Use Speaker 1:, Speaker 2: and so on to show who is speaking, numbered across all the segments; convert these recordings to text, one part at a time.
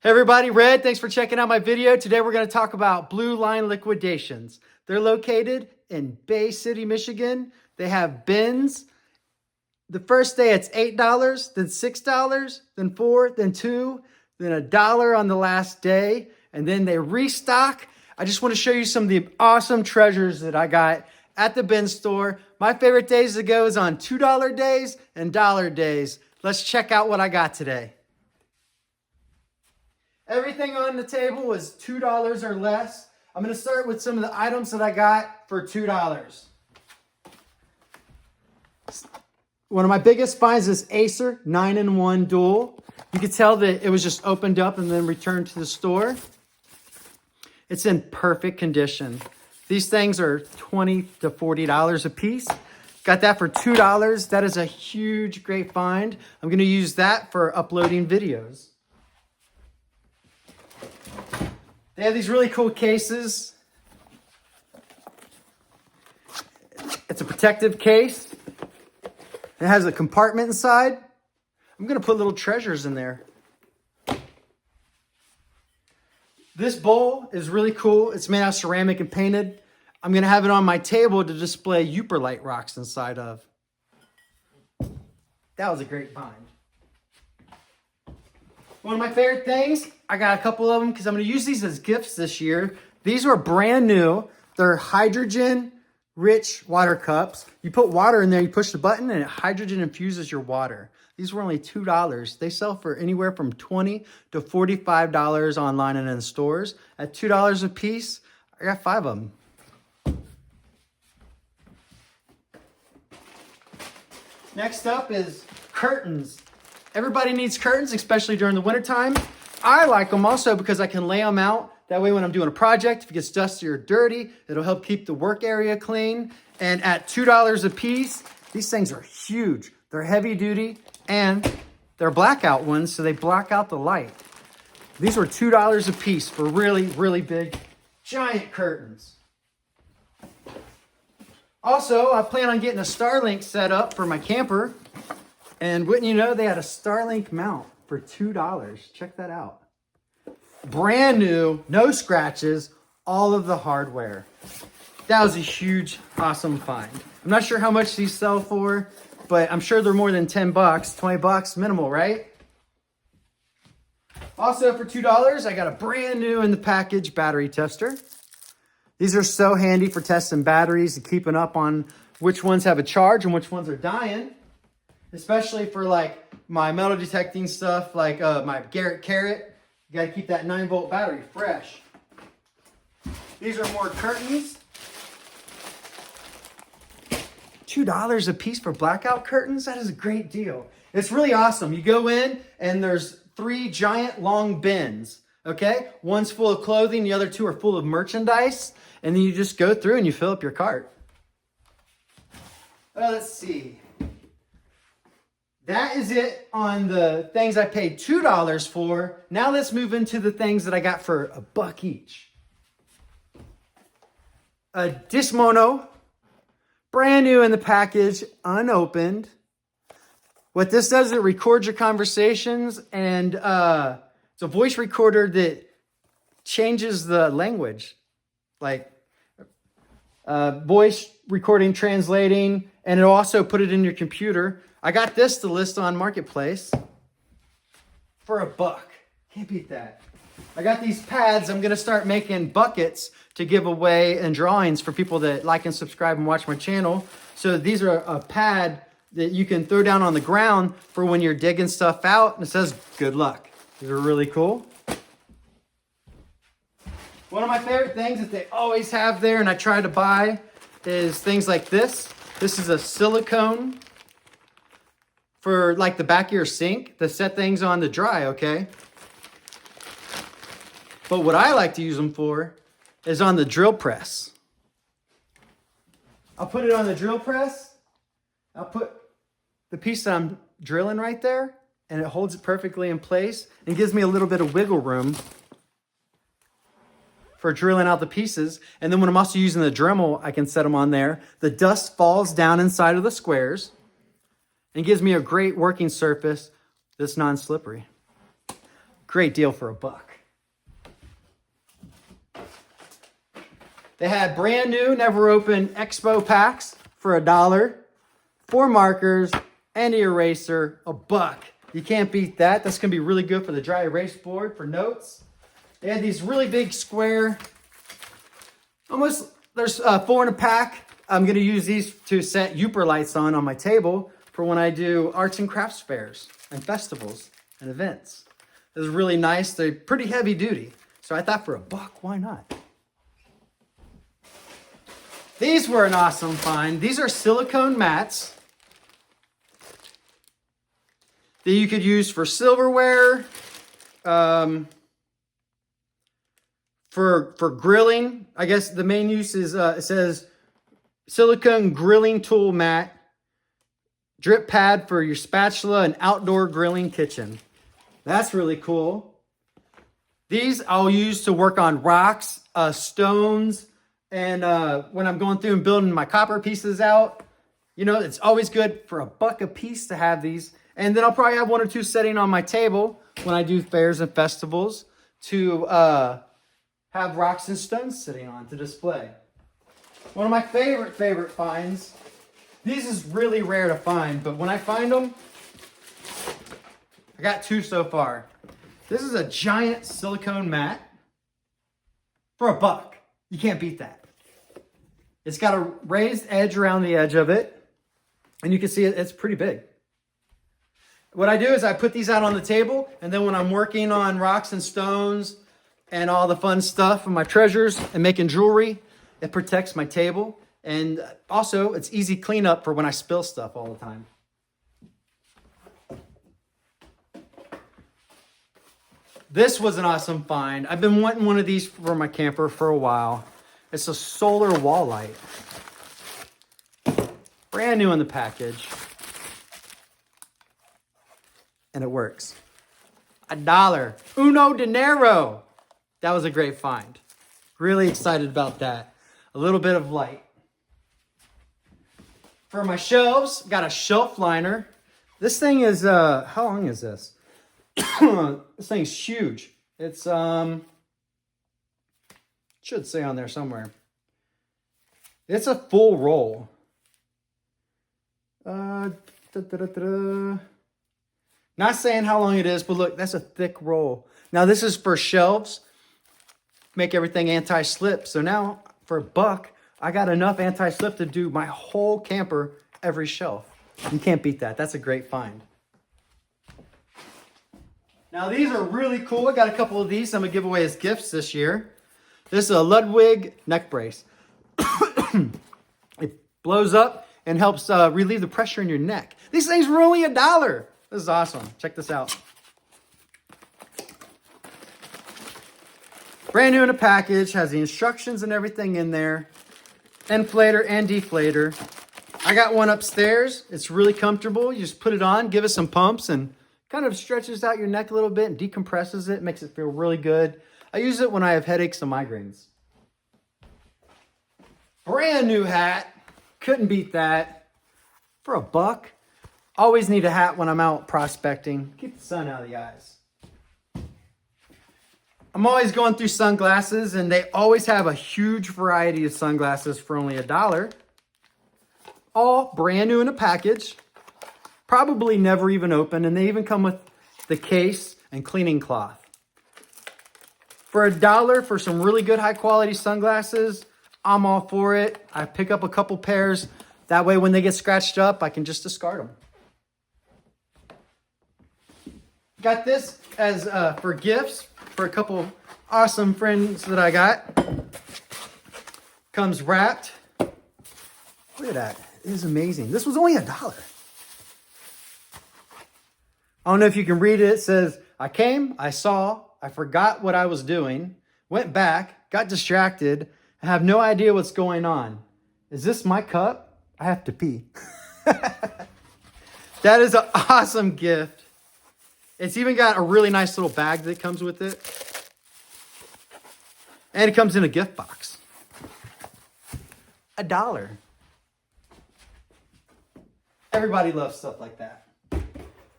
Speaker 1: Hey everybody, Red, thanks for checking out my video. Today we're going to talk about Blue Line Liquidations. They're located in Bay City, Michigan. They have bins. The first day it's $8, then $6, then $4, then $2, then $1 on the last day, and then they restock. I just want to show you some of the awesome treasures that I got at the bin store. My favorite days to go is on $2 days and dollar days. Let's check out what I got today. Everything on the table was $2 or less. I'm going to start with some of the items that I got for $2. One of my biggest finds is Acer 9-in-1 dual. You can tell that it was just opened up and then returned to the store. It's in perfect condition. These things are $20 to $40 a piece. Got that for $2. That is a huge, great find. I'm going to use that for uploading videos. They have these really cool cases. It's a protective case. It has a compartment inside. I'm going to put little treasures in there. This bowl is really cool. It's made out of ceramic and painted. I'm going to have it on my table to display Uperlite rocks inside of. That was a great find. One of my favorite things, I got a couple of them because I'm going to use these as gifts this year. These were brand new. They're hydrogen-rich water cups. You put water in there, you push the button, and it hydrogen infuses your water. These were only $2. They sell for anywhere from $20 to $45 online and in stores. At $2 a piece, I got 5 of them. Next up is curtains. Everybody needs curtains, especially during the wintertime. I like them also because I can lay them out. That way when I'm doing a project, if it gets dusty or dirty, it'll help keep the work area clean. And at $2 a piece, these things are huge. They're heavy duty and they're blackout ones, so they block out the light. These were $2 a piece for really, really big, giant curtains. Also, I plan on getting a Starlink set up for my camper. And wouldn't you know, they had a Starlink mount for $2. Check that out. Brand new, no scratches, all of the hardware. That was a huge, awesome find. I'm not sure how much these sell for, but I'm sure they're more than 10 bucks, 20 bucks minimal, right? Also for $2, I got a brand new in the package battery tester. These are so handy for testing batteries and keeping up on which ones have a charge and which ones are dying. Especially for like my metal detecting stuff, like my Garrett Carrot. You gotta keep that 9-volt battery fresh. These are more curtains. $2 a piece for blackout curtains? That is a great deal. It's really awesome. You go in and there's 3 giant long bins, okay? One's full of clothing, the other 2 are full of merchandise. And then you just go through and you fill up your cart. Let's see. That is it on the things I paid $2 for. Now let's move into the things that I got for $1 each. A Dismono, brand new in the package, unopened. What this does is it records your conversations, and it's a voice recorder that changes the language. Like voice recording, translating, and it'll also put it in your computer. I got this to list on Marketplace for $1. Can't beat that. I got these pads. I'm going to start making buckets to give away and drawings for people that like and subscribe and watch my channel. So these are a pad that you can throw down on the ground for when you're digging stuff out. And it says, good luck. These are really cool. One of my favorite things that they always have there and I try to buy is things like this. This is a silicone for like the back of your sink to set things on to dry, okay? But what I like to use them for is on the drill press. I'll put it on the drill press. I'll put the piece that I'm drilling right there and it holds it perfectly in place and gives me a little bit of wiggle room for drilling out the pieces. And then when I'm also using the Dremel, I can set them on there. The dust falls down inside of the squares and gives me a great working surface that's non-slippery. Great deal for $1. They had brand new, never opened Expo packs for $1. 4 markers and an eraser, $1. You can't beat that. That's going to be really good for the dry erase board for notes. They had these really big square, there's 4 in a pack. I'm going to use these to set Youper lights on my table for when I do arts and crafts fairs and festivals and events. This is really nice. They're pretty heavy duty. So I thought for $1, why not? These were an awesome find. These are silicone mats that you could use for silverware, for grilling. I guess the main use is, it says silicone grilling tool mat, drip pad for your spatula, and outdoor grilling kitchen. That's really cool. These I'll use to work on rocks, stones, and when I'm going through and building my copper pieces out. You know, it's always good for $1 a piece to have these. And then I'll probably have 1 or 2 sitting on my table when I do fairs and festivals to have rocks and stones sitting on to display. One of my favorite finds. These is really rare to find, but when I find them, I got 2 so far. This is a giant silicone mat for $1. You can't beat that. It's got a raised edge around the edge of it, and you can see it's pretty big. What I do is I put these out on the table, and then when I'm working on rocks and stones and all the fun stuff and my treasures and making jewelry, it protects my table. And also, it's easy cleanup for when I spill stuff all the time. This was an awesome find. I've been wanting one of these for my camper for a while. It's a solar wall light. Brand new in the package. And it works. $1. Uno dinero. That was a great find. Really excited about that. A little bit of light. For my shelves, got a shelf liner. This thing is, how long is this? This thing's huge. It's, should say on there somewhere. It's a full roll. Not saying how long it is, but look, that's a thick roll. Now this is for shelves. Make everything anti-slip. So now for $1, I got enough anti-slip to do my whole camper every shelf. You can't beat that. That's a great find. Now these are really cool. I got a couple of these I'm gonna give away as gifts this year. This is a Ludwig neck brace. It blows up and helps relieve the pressure in your neck. These things were only $1. This is awesome. Check this out. Brand new in a package, has the instructions and everything in there. Inflator and deflator. I got one upstairs. It's really comfortable. You just put it on, give it some pumps, and kind of stretches out your neck a little bit and decompresses it, makes it feel really good. I use it when I have headaches and migraines. Brand new hat. Couldn't beat that. For $1. Always need a hat when I'm out prospecting. Keep the sun out of the eyes. I'm always going through sunglasses, and they always have a huge variety of sunglasses for only $1. All brand new in a package. Probably never even opened, and they even come with the case and cleaning cloth. For $1 for some really good high quality sunglasses, I'm all for it. I pick up a couple pairs. That way when they get scratched up, I can just discard them. Got this as for gifts for a couple awesome friends that I got. Comes wrapped. Look at that. It is amazing. This was only $1. I don't know if you can read it. It says, I came, I saw, I forgot what I was doing, went back, got distracted, I have no idea what's going on. Is this my cup? I have to pee. That is an awesome gift. It's even got a really nice little bag that comes with it. And it comes in a gift box. $1. Everybody loves stuff like that.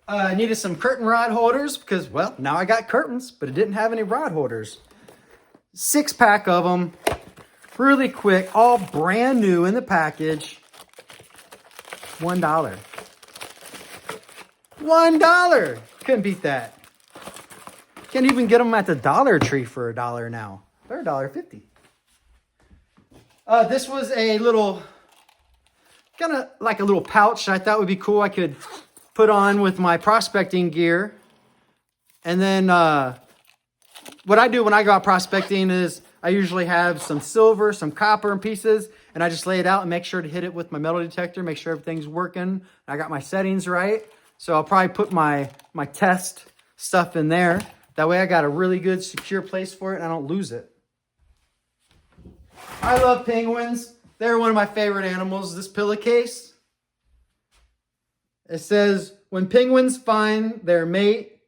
Speaker 1: I needed some curtain rod holders because, well, now I got curtains, but it didn't have any rod holders. 6-pack of them, really quick, all brand new in the package. $1. $1. Couldn't beat that. Can't even get them at the Dollar Tree for $1 now. They're $1.50. This was a little, kind of like a little pouch I thought would be cool. I could put on with my prospecting gear. And then what I do when I go out prospecting is I usually have some silver, some copper and pieces, and I just lay it out and make sure to hit it with my metal detector, make sure everything's working. I got my settings right. So I'll probably put my test stuff in there. That way I got a really good secure place for it and I don't lose it. I love penguins. They're one of my favorite animals. This pillowcase. It says, when penguins find their mate,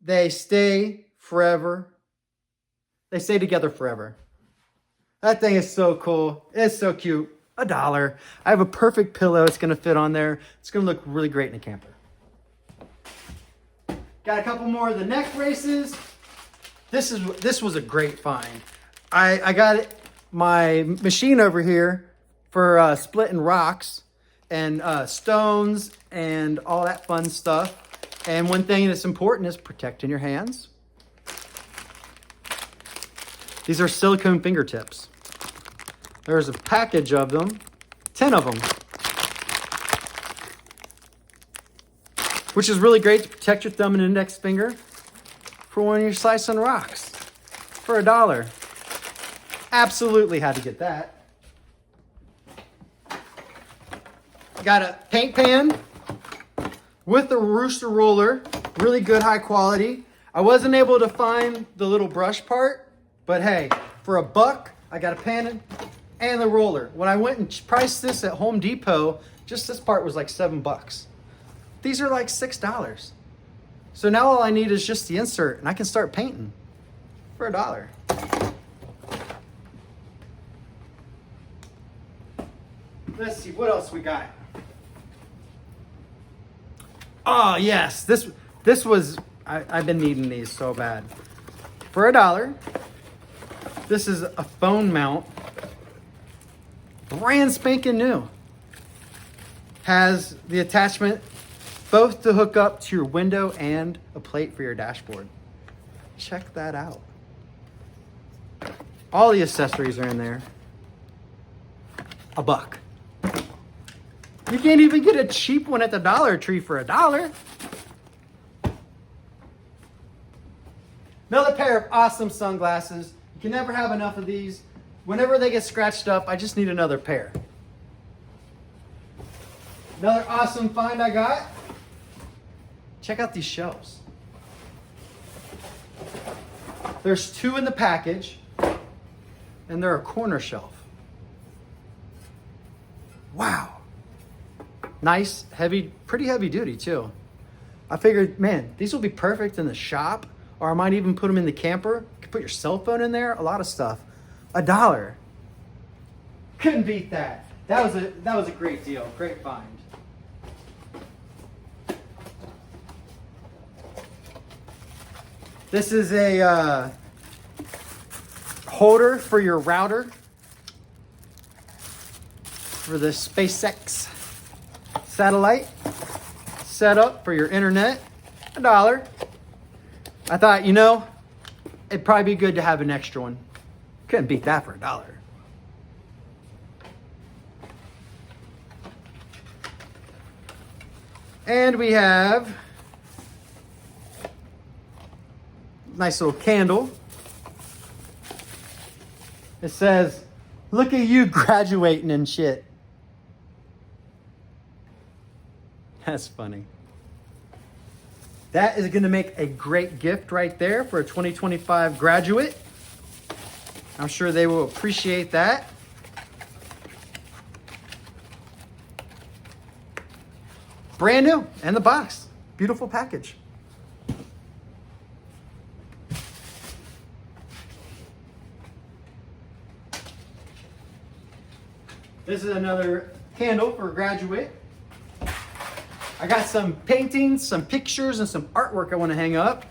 Speaker 1: they stay forever. They stay together forever. That thing is so cool. It's so cute. $1. I have a perfect pillow. It's going to fit on there. It's going to look really great in a camper. Got a couple more of the neck braces. This was a great find. I got my machine over here for splitting rocks and stones and all that fun stuff. And one thing that's important is protecting your hands. These are silicone fingertips. There's a package of them, 10 of them. Which is really great to protect your thumb and index finger for when you're slicing rocks for $1. Absolutely had to get that. Got a paint pan with a rooster roller, really good, high quality. I wasn't able to find the little brush part, but hey, for $1, I got a pan and the roller. When I went and priced this at Home Depot, just this part was like $7. These are like $6. So now all I need is just the insert and I can start painting for $1. Let's see, what else we got? Oh yes, this was, I've been needing these so bad. For $1, this is a phone mount. Brand spanking new. Has the attachment both to hook up to your window and a plate for your dashboard. Check that out. All the accessories are in there. $1. You can't even get a cheap one at the Dollar Tree for $1. Another pair of awesome sunglasses. You can never have enough of these. Whenever they get scratched up, I just need another pair. Another awesome find I got. Check out these shelves. There's 2 in the package, and they're a corner shelf. Wow. Nice, heavy, pretty heavy duty too. I figured, man, these will be perfect in the shop, or I might even put them in the camper. You can put your cell phone in there, a lot of stuff. $1. Couldn't beat that. That was a great deal, great find. This is a holder for your router for the SpaceX satellite setup for your internet. $1. I thought, you know, it'd probably be good to have an extra one. Couldn't beat that for $1. And we have a nice little candle. It says, "Look at you graduating and shit." That's funny. That is going to make a great gift right there for a 2025 graduate. I'm sure they will appreciate that. Brand new, and the box. Beautiful package. This is another candle for a graduate. I I got some paintings, some pictures, and some artwork I want to hang up.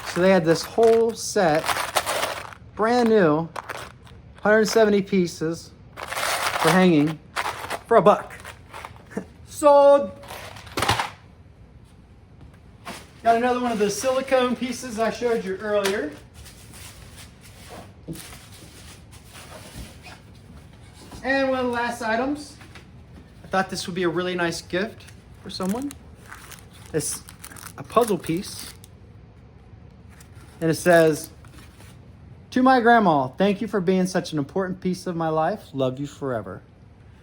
Speaker 1: So they had this whole set, brand new, 170 pieces for hanging for $1. Sold. Got another one of the silicone pieces I showed you earlier. And one of the last items, I thought this would be a really nice gift for someone. It's a puzzle piece. And it says, "To my grandma, thank you for being such an important piece of my life. Love you forever."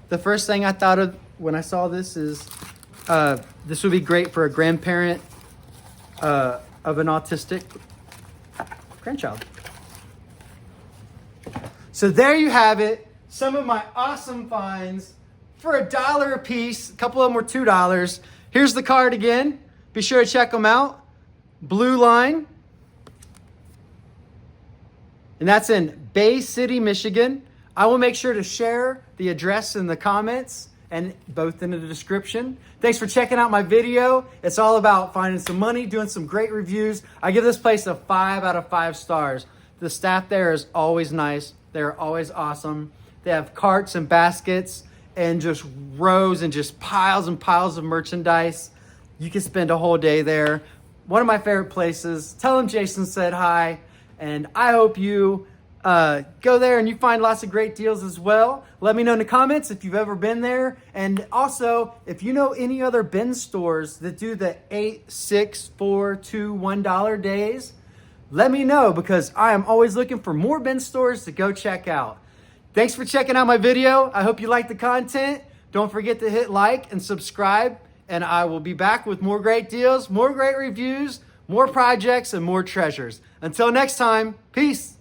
Speaker 1: The first thing I thought of when I saw this is this would be great for a grandparent of an autistic grandchild. So there you have it. Some of my awesome finds for $1 a piece. A couple of them were $2. Here's the card again. Be sure to check them out. Blue Line. And that's in Bay City, Michigan. I will make sure to share the address in the comments and both in the description. Thanks for checking out my video. It's all about finding some money, doing some great reviews. I give this place a 5 out of 5 stars. The staff there is always nice. They're always awesome. They have carts and baskets and just rows and just piles and piles of merchandise. You can spend a whole day there. One of my favorite places. Tell them Jason said hi. And I hope you go there and you find lots of great deals as well. Let me know in the comments if you've ever been there. And also, if you know any other bin stores that do the 8, 6, 4, 2, $1 days, let me know because I am always looking for more bin stores to go check out. Thanks for checking out my video. I hope you like the content. Don't forget to hit like and subscribe. And I will be back with more great deals, more great reviews, more projects, and more treasures. Until next time, peace.